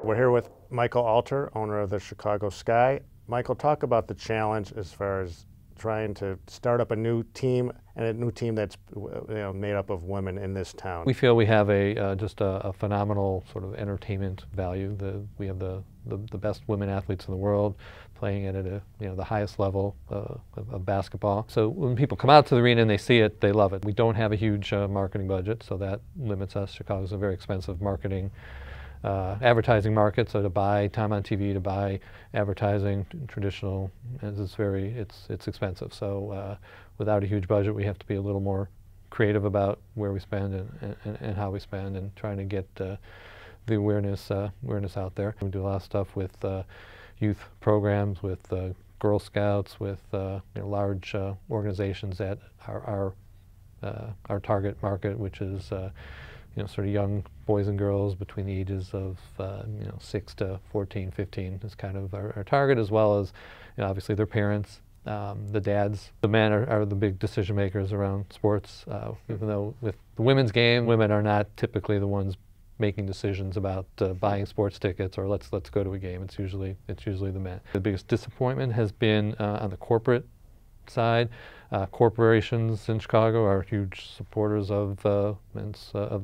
We're here with Michael Alter, owner of the Chicago Sky. Michael, talk about the challenge as far as trying to start up a new team, and a new team that's made up of women in this town. We feel we have just a phenomenal sort of entertainment value. We have the best women athletes in the world playing it at the highest level of basketball. So when people come out to the arena and they see it, they love it. We don't have a huge marketing budget, so that limits us. Chicago's a very expensive advertising market, so to buy time on TV, to buy advertising, traditional, it's expensive. So without a huge budget, we have to be a little more creative about where we spend and how we spend, and trying to get the awareness out there. We do a lot of stuff with youth programs, with Girl Scouts, with large organizations that are our target market, which is sort of young boys and girls between the ages of 6 to 14, 15 is kind of our target, as well as obviously their parents, the dads. The men are the big decision makers around sports, even though with the women's game, women are not typically the ones making decisions about buying sports tickets or let's go to a game. It's usually the men. The biggest disappointment has been on the corporate side. Corporations in Chicago are huge supporters of the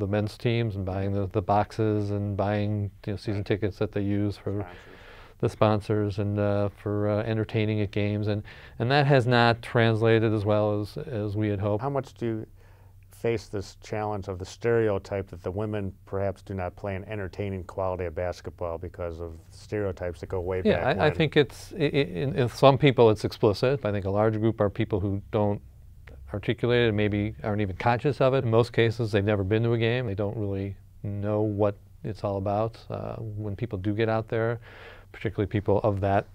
men's teams, and buying the boxes and buying season tickets that they use for the sponsors and for entertaining at games, and that has not translated as well as we had hoped. How much do you face this challenge of the stereotype that the women perhaps do not play an entertaining quality of basketball because of stereotypes that go way back? Yeah, I think in some people it's explicit. I think a large group are people who don't articulate it and maybe aren't even conscious of it. In most cases, they've never been to a game. They don't really know what it's all about. When people do get out there, particularly people of that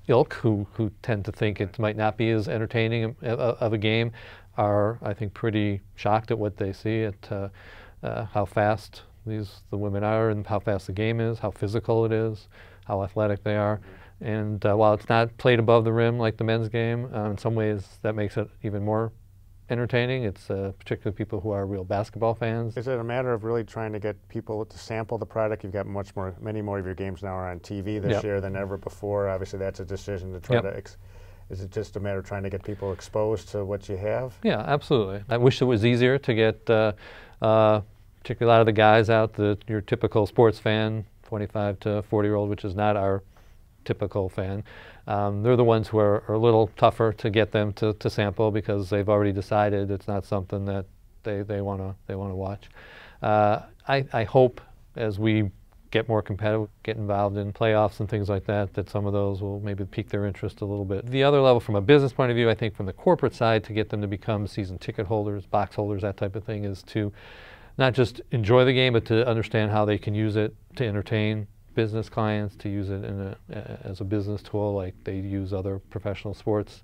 ilk who tend to think it might not be as entertaining of a game, are, I think, pretty shocked at what they see, at how fast the women are, and how fast the game is, how physical it is, how athletic they are. And while it's not played above the rim like the men's game, in some ways that makes it even more entertaining. It's particularly people who are real basketball fans. Is it a matter of really trying to get people to sample the product? You've got many more of your games now are on TV this year than ever before. Obviously, that's a decision to try to. Is it just a matter of trying to get people exposed to what you have? Yeah, absolutely. I wish it was easier to get particularly a lot of the guys out, your typical sports fan, 25 to 40-year-old, which is not our typical fan. They're the ones who are a little tougher to get them to sample, because they've already decided it's not something that they want to watch. I hope as we get more competitive, get involved in playoffs and things like that, that some of those will maybe pique their interest a little bit. The other level, from a business point of view, I think from the corporate side, to get them to become season ticket holders, box holders, that type of thing, is to not just enjoy the game, but to understand how they can use it to entertain business clients, to use it as a business tool like they use other professional sports.